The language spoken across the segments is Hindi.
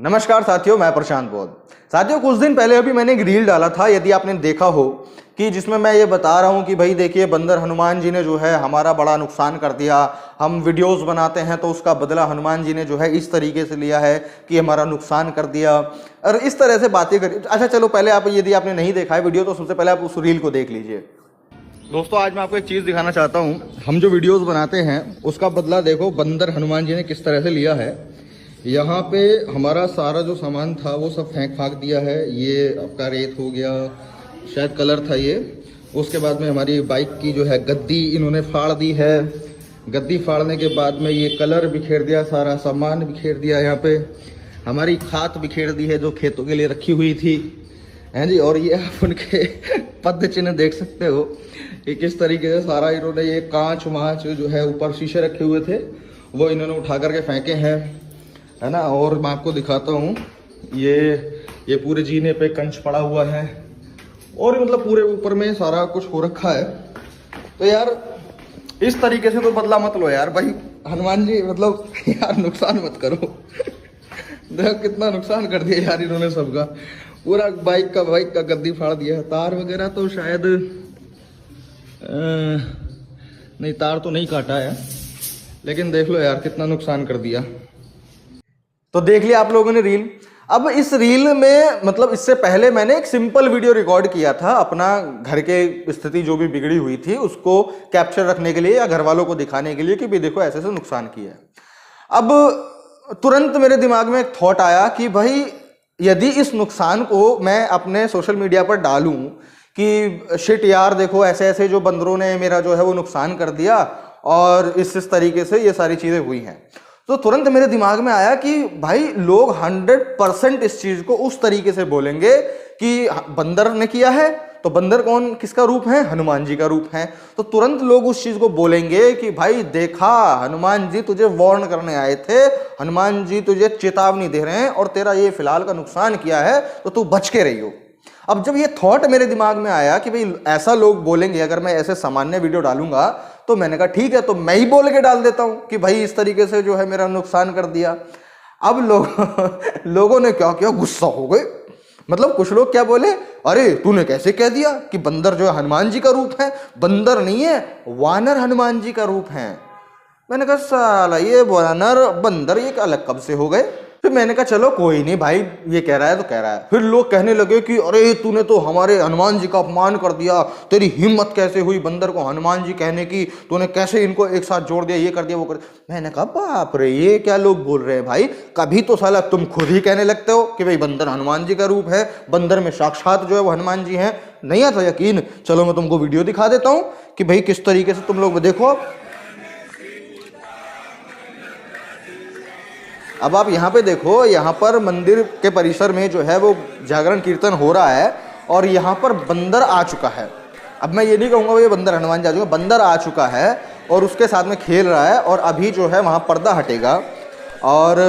नमस्कार साथियों, मैं प्रशांत बौद्ध। साथियों, कुछ दिन पहले अभी मैंने एक रील डाला था, यदि आपने देखा हो, कि जिसमें मैं ये बता रहा हूँ कि भाई देखिए, बंदर हनुमान जी ने जो है हमारा बड़ा नुकसान कर दिया। हम वीडियोस बनाते हैं तो उसका बदला हनुमान जी ने जो है इस तरीके से लिया है कि हमारा नुकसान कर दिया, और इस तरह से बातें करी। अच्छा चलो, पहले आप, यदि आपने नहीं देखा है वीडियो, तो सबसे पहले आप उस रील को देख लीजिए। दोस्तों, आज मैं आपको एक चीज़ दिखाना चाहता हूँ। हम जो वीडियोस बनाते हैं उसका बदला देखो बंदर हनुमान जी ने किस तरह से लिया है। यहाँ पे हमारा सारा जो सामान था वो सब फेंक फाक दिया है। ये आपका रेत हो गया, शायद कलर था ये। उसके बाद में हमारी बाइक की जो है गद्दी इन्होंने फाड़ दी है। गद्दी फाड़ने के बाद में ये कलर बिखेर दिया, सारा सामान बिखेर दिया। यहाँ पे हमारी खाद बिखेर दी है जो खेतों के लिए रखी हुई थी, हैं जी। और ये आप उनके पद चिन्ह देख सकते हो कि किस तरीके से सारा इन्होंने, ये कांच वाँच जो है ऊपर शीशे रखे हुए थे वो इन्होंने उठा करके फेंके हैं, है ना। और मैं आपको दिखाता हूँ, ये पूरे जीने पे कंच पड़ा हुआ है, और मतलब पूरे ऊपर में सारा कुछ हो रखा है। तो यार इस तरीके से तो बदला मत लो यार भाई, हनुमान जी, मतलब यार नुकसान मत करो। देखो कितना नुकसान कर दिया यार इन्होंने सबका। पूरा बाइक का गद्दी फाड़ दिया है। तार वगैरह तो शायद नहीं, तार तो नहीं काटा है, लेकिन देख लो यार कितना नुकसान कर दिया। तो देख लिया आप लोगों ने रील। अब इस रील में, मतलब इससे पहले मैंने एक सिंपल वीडियो रिकॉर्ड किया था, अपना घर के स्थिति जो भी बिगड़ी हुई थी उसको कैप्चर रखने के लिए या घर वालों को दिखाने के लिए कि भी देखो ऐसे ऐसे नुकसान किया है। अब तुरंत मेरे दिमाग में एक थॉट आया कि भाई यदि इस नुकसान को मैं अपने सोशल मीडिया पर डालूं कि शिट यार देखो ऐसे ऐसे जो बंदरों ने मेरा जो है वो नुकसान कर दिया, और इस तरीके से ये सारी चीज़ें हुई हैं, तो तुरंत मेरे दिमाग में आया कि भाई लोग 100% इस चीज को उस तरीके से बोलेंगे कि बंदर ने किया है। तो बंदर कौन, किसका रूप है? हनुमान जी का रूप है। तो तुरंत लोग उस चीज को बोलेंगे कि भाई देखा, हनुमान जी तुझे वार्न करने आए थे, हनुमान जी तुझे चेतावनी दे रहे हैं, और तेरा ये फिलहाल का नुकसान किया है तो तू बच के रही हो। अब जब ये थॉट मेरे दिमाग में आया कि भाई ऐसा लोग बोलेंगे अगर मैं ऐसे सामान्य वीडियो डालूंगा, तो मैंने कहा ठीक है, तो मैं ही बोल के डाल देता हूं कि भाई इस तरीके से जो है मेरा नुकसान कर दिया। अब लोगों ने क्या किया, गुस्सा हो गए। मतलब कुछ लोग क्या बोले, अरे तूने कैसे कह दिया कि बंदर जो है हनुमान जी का रूप है? बंदर नहीं है, वानर हनुमान जी का रूप है। मैंने कहा साला ये वानर बंदर ये अलग कब से हो गए? फिर मैंने कहा चलो कोई नहीं भाई, ये कह रहा है तो कह रहा है। फिर लोग कहने लगे कि अरे तूने तो हमारे हनुमान जी का अपमान कर दिया, तेरी हिम्मत कैसे हुई बंदर को हनुमान जी कहने की, तूने कैसे इनको एक साथ जोड़ दिया, ये कर दिया वो कर दिया। मैंने कहा बाप रे, ये क्या लोग बोल रहे हैं भाई। कभी तो साला तुम खुद ही कहने लगते हो कि भाई बंदर हनुमान जी का रूप है, बंदर में साक्षात जो है वो हनुमान जी हैं। नहीं आता यकीन? चलो मैं तुमको वीडियो दिखा देता हूँ कि भाई किस तरीके से तुम लोग देखो। अब आप यहाँ पे देखो, यहाँ पर मंदिर के परिसर में जो है वो जागरण कीर्तन हो रहा है, और यहाँ पर बंदर आ चुका है। अब मैं ये नहीं कहूँगा ये बंदर हनुमान जी आ चुका, बंदर आ चुका है और उसके साथ में खेल रहा है। और अभी जो है वहाँ पर्दा हटेगा, और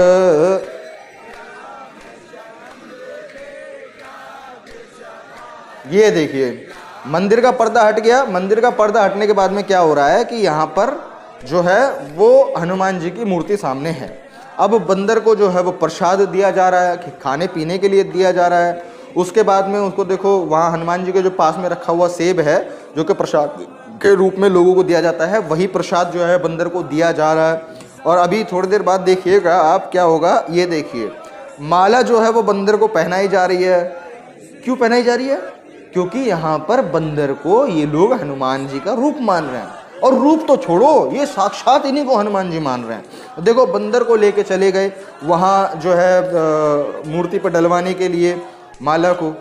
ये देखिए मंदिर का पर्दा हट गया। मंदिर का पर्दा हटने के बाद में क्या हो रहा है कि यहाँ पर जो है वो हनुमान जी की मूर्ति सामने है। अब बंदर को जो है वो प्रसाद दिया जा रहा है, कि खाने पीने के लिए दिया जा रहा है। उसके बाद में उसको देखो, वहाँ हनुमान जी के जो पास में रखा हुआ सेब है जो कि प्रसाद के रूप में लोगों को दिया जाता है, वही प्रसाद जो है बंदर को दिया जा रहा है। और अभी थोड़ी देर बाद देखिएगा आप क्या होगा, ये देखिए माला जो है वो बंदर को पहनाई जा रही है। क्यों पहनाई जा रही है? क्योंकि यहाँ पर बंदर को ये लोग हनुमान जी का रूप मान रहे हैं। और रूप तो छोड़ो, ये साक्षात इन्हीं को हनुमान जी मान रहे हैं। देखो बंदर को लेके चले गए वहाँ जो है मूर्ति पर डलवाने के लिए माला को।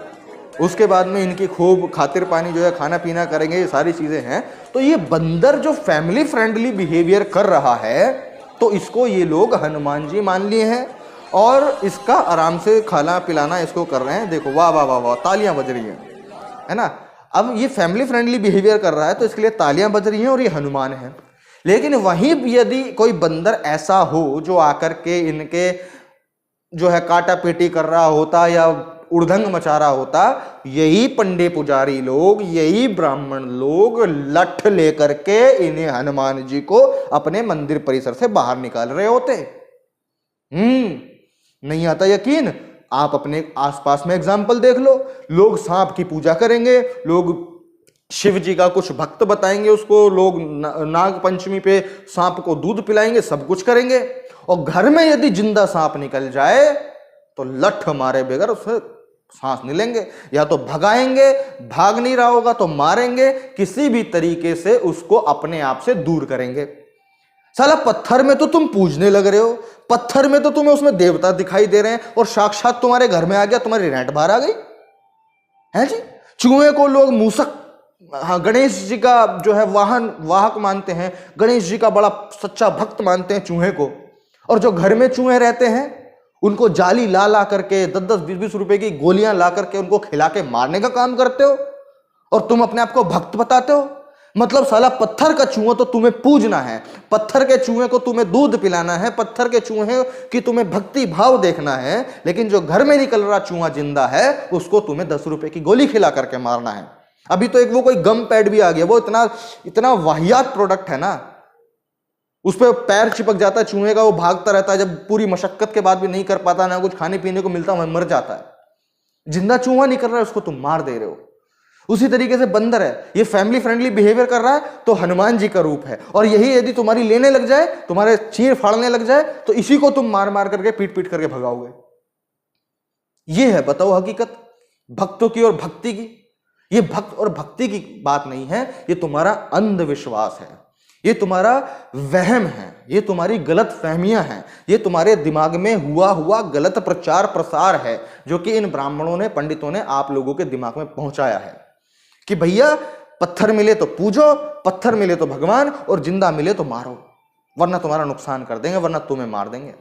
उसके बाद में इनकी खूब खातिर पानी जो है, खाना पीना करेंगे, ये सारी चीज़ें हैं। तो ये बंदर जो फैमिली फ्रेंडली बिहेवियर कर रहा है, तो इसको ये लोग हनुमान जी मान लिए हैं, और इसका आराम से खाना पिलाना इसको कर रहे हैं। देखो वाह वाह वाह वाह, तालियां बज रही हैं, है ना। अब ये फैमिली फ्रेंडली बिहेवियर कर रहा है तो इसके लिए तालियां बज रही हैं, और ये हनुमान है। लेकिन वहीं यदि कोई बंदर ऐसा हो जो आकर के इनके जो है काटा पेटी कर रहा होता या उड़दंग मचा रहा होता, यही पंडे पुजारी लोग, यही ब्राह्मण लोग लठ लेकर के इन्हें हनुमान जी को अपने मंदिर परिसर से बाहर निकाल रहे होते। नहीं आता यकीन, आप अपने आसपास में एग्जाम्पल देख लो। लोग सांप की पूजा करेंगे, लोग शिव जी का कुछ भक्त बताएंगे उसको, लोग नाग पंचमी पे सांप को दूध पिलाएंगे, सब कुछ करेंगे। और घर में यदि जिंदा सांप निकल जाए तो लठ मारे बगैर उसे सांस नहीं लेंगे, या तो भगाएंगे, भाग नहीं रहा होगा तो मारेंगे, किसी भी तरीके से उसको अपने आप से दूर करेंगे। साला पत्थर में तो तुम पूजने लग रहे हो, पत्थर में तो तुम्हें उसमें देवता दिखाई दे रहे हैं, और साक्षात तुम्हारे घर में आ गया, तुम्हारी रेंट बाहर आ गई है जी। चूहे को लोग मूसक, हाँ, गणेश जी का जो है वाहक मानते हैं, गणेश जी का बड़ा सच्चा भक्त मानते हैं चूहे को, और जो घर में चूहे रहते हैं उनको जाली ला ला करके 10-10, 20-20 रुपए की गोलियां ला करके उनको खिला के मारने का काम करते हो, और तुम अपने आप को भक्त बताते हो। मतलब साला पत्थर का चूहा तो तुम्हें पूजना है, पत्थर के चूहे को तुम्हें दूध पिलाना है, पत्थर के चूहे की तुम्हें भक्ति भाव देखना है, लेकिन जो घर में निकल रहा चूहा जिंदा है उसको तुम्हें 10 रुपए की गोली खिला करके मारना है। अभी तो एक वो कोई गम पैड भी आ गया, वो इतना वाहियात प्रोडक्ट है ना, उस पर पैर चिपक जाता है चूहे का, वो भागता रहता है, जब पूरी मशक्कत के बाद भी नहीं कर पाता, ना कुछ खाने पीने को मिलता, वह मर जाता है। जिंदा चूहा निकल रहा है उसको तुम मार दे रहे हो। उसी तरीके से बंदर है, ये फैमिली फ्रेंडली बिहेवियर कर रहा है तो हनुमान जी का रूप है, और यही यदि तुम्हारी लेने लग जाए, तुम्हारे चीर फाड़ने लग जाए, तो इसी को तुम मार मार करके पीट पीट करके भगाओगे। ये है, बताओ, हकीकत भक्तों की और भक्ति की। ये भक्त और भक्ति की बात नहीं है, ये तुम्हारा अंधविश्वास है, ये तुम्हारा वहम है, ये तुम्हारी गलत फहमियां हैं, ये तुम्हारे दिमाग में हुआ गलत प्रचार प्रसार है, जो कि इन ब्राह्मणों ने, पंडितों ने आप लोगों के दिमाग में पहुंचाया है कि भैया पत्थर मिले तो पूजो, पत्थर मिले तो भगवान, और जिंदा मिले तो मारो, वरना तुम्हारा नुकसान कर देंगे, वरना तुम्हें मार देंगे।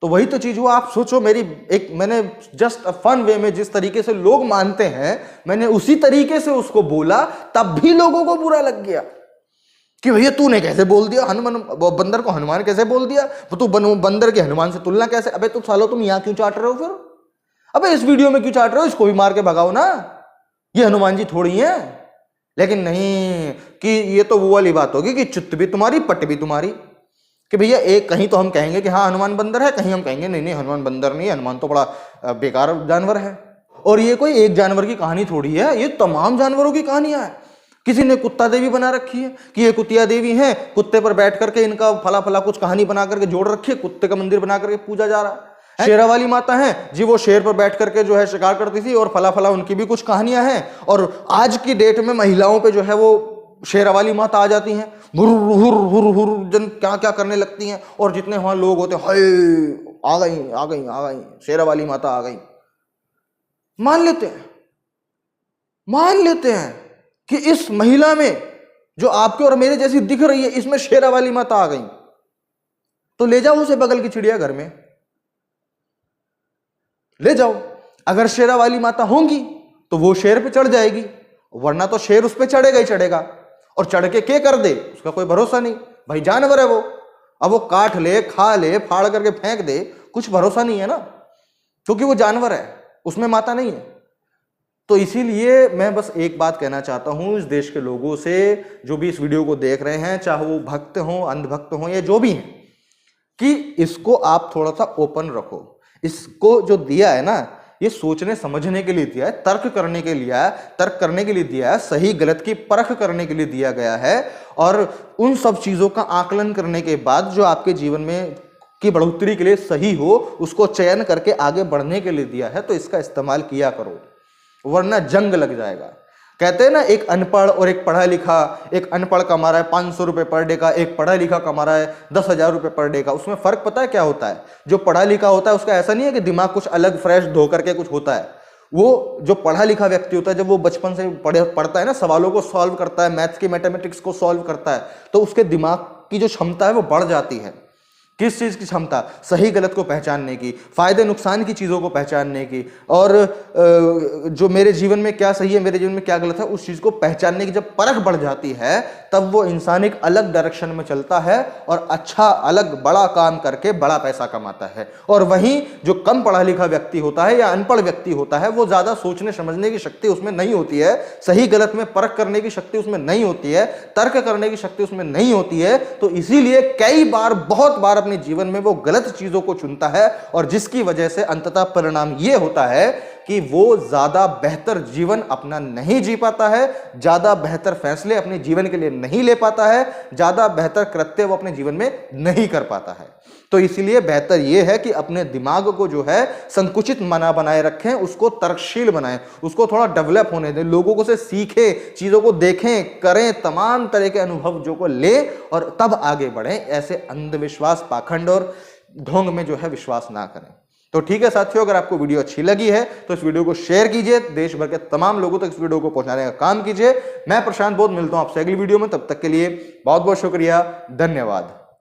तो वही तो चीज हुआ। आप सोचो, मैंने जस्ट अ फन वे में जिस तरीके से लोग मानते हैं, मैंने उसी तरीके से उसको बोला, तब भी लोगों को बुरा लग गया कि भैया तूने कैसे बोल दिया, हनुमान, बंदर को हनुमान कैसे बोल दिया, वो तू बंदर के हनुमान से तुलना कैसे। अबे तो सालो तुम यहां क्यों चाट रहे हो फिर? अबे इस वीडियो में क्यों चाट रहे हो? इसको भी मार के भगाओ ना, ये हनुमान जी थोड़ी है। लेकिन नहीं, कि ये तो वो वाली बात होगी कि चित्त भी तुम्हारी, पट भी तुम्हारी, कि भैया एक कहीं तो हम कहेंगे कि हाँ हनुमान बंदर है, कहीं हम कहेंगे नहीं नहीं हनुमान बंदर नहीं है, हनुमान तो बड़ा बेकार जानवर है। और ये कोई एक जानवर की कहानी थोड़ी है, ये तमाम जानवरों की कहानियां है। किसी ने कुत्ता देवी बना रखी है कि ये कुतिया देवी है, कुत्ते पर बैठ करके इनका फला फला कुछ कहानी बना करके जोड़ रखी है, कुत्ते का मंदिर बना करके पूजा जा रहा है। शेरा वाली माता है जी, वो शेर पर बैठ करके जो है शिकार करती थी, और फला फला उनकी भी कुछ कहानियां हैं। और आज की डेट में महिलाओं पे जो है वो शेरा वाली माता आ जाती हैं, हुर हुर हुर हुर जन क्या क्या करने लगती हैं, और जितने वहां लोग होते हैं, हाय आ गई आ गई आ गई, शेरा वाली माता आ गई। मान लेते हैं कि इस महिला में जो आपके और मेरे जैसी दिख रही है, इसमें शेरा वाली माता आ गई, तो ले जाओ उसे बगल की चिड़िया घर में ले जाओ। अगर शेरा वाली माता होंगी तो वो शेर पे चढ़ जाएगी, वरना तो शेर उस पे चढ़ेगा ही चढ़ेगा, और चढ़ के क्या कर दे उसका कोई भरोसा नहीं। भाई जानवर है वो, अब वो काट ले, खा ले, फाड़ करके फेंक दे, कुछ भरोसा नहीं है ना, क्योंकि वो जानवर है, उसमें माता नहीं है। तो इसीलिए मैं बस एक बात कहना चाहता हूं इस देश के लोगों से, जो भी इस वीडियो को देख रहे हैं, चाहे वो भक्त हों, अंधभक्त हों, या जो भी हैं, कि इसको आप थोड़ा सा ओपन रखो। इसको जो दिया है ना, ये सोचने समझने के लिए दिया है, तर्क करने के लिए दिया है, सही गलत की परख करने के लिए दिया गया है, और उन सब चीजों का आकलन करने के बाद जो आपके जीवन में की बढ़ोतरी के लिए सही हो, उसको चयन करके आगे बढ़ने के लिए दिया है। तो इसका इस्तेमाल किया करो, वरना जंग लग जाएगा। कहते हैं ना, एक अनपढ़ और एक पढ़ा लिखा, एक अनपढ़ कमा रहा है 500 रुपए पर डे का, एक पढ़ा लिखा कमा रहा है 10,000 रुपए पर डे का। उसमें फर्क पता है क्या होता है? जो पढ़ा लिखा होता है उसका ऐसा नहीं है कि दिमाग कुछ अलग फ्रेश धो करके कुछ होता है। वो जो पढ़ा लिखा व्यक्ति होता है, जब वो बचपन से पढ़ता है ना, सवालों को सॉल्व करता है, मैथ्स की मैथमेटिक्स को सॉल्व करता है, तो उसके दिमाग की जो क्षमता है वो बढ़ जाती है। किस चीज़ की क्षमता? सही गलत को पहचानने की, फायदे नुकसान की चीज़ों को पहचानने की, और जो मेरे जीवन में क्या सही है, मेरे जीवन में क्या गलत है, उस चीज़ को पहचानने की जब परख बढ़ जाती है, तब वो इंसान एक अलग डायरेक्शन में चलता है और अच्छा अलग बड़ा काम करके बड़ा पैसा कमाता है। और वहीं जो कम पढ़ा लिखा व्यक्ति होता है या अनपढ़ व्यक्ति होता है, वो ज़्यादा सोचने समझने की शक्ति उसमें नहीं होती है, सही गलत में परख करने की शक्ति उसमें नहीं होती है, तर्क करने की शक्ति उसमें नहीं होती है। तो इसीलिए कई बार, बहुत बार अपने जीवन में वो गलत चीजों को चुनता है और जिसकी वजह से अंततः परिणाम ये होता है कि वो ज्यादा बेहतर जीवन अपना नहीं जी पाता है, ज्यादा बेहतर फैसले अपने जीवन के लिए नहीं ले पाता है, ज्यादा बेहतर कृत्य वो अपने जीवन में नहीं कर पाता है। तो इसीलिए बेहतर यह है कि अपने दिमाग को जो है संकुचित मना बनाए रखें, उसको तर्कशील बनाएं, उसको थोड़ा डेवलप होने दें, लोगों को से सीखें, चीजों को देखें, करें, तमाम तरह के अनुभव जो को लें और तब आगे बढ़ें। ऐसे अंधविश्वास, पाखंड और ढोंग में जो है विश्वास ना करें। तो ठीक है साथियों, अगर आपको वीडियो अच्छी लगी है तो इस वीडियो को शेयर कीजिए, देश भर के तमाम लोगों तक इस वीडियो को पहुंचाने का काम कीजिए। मैं प्रशांत बोध मिलता हूं आपसे अगली वीडियो में, तब तक के लिए बहुत बहुत शुक्रिया, धन्यवाद।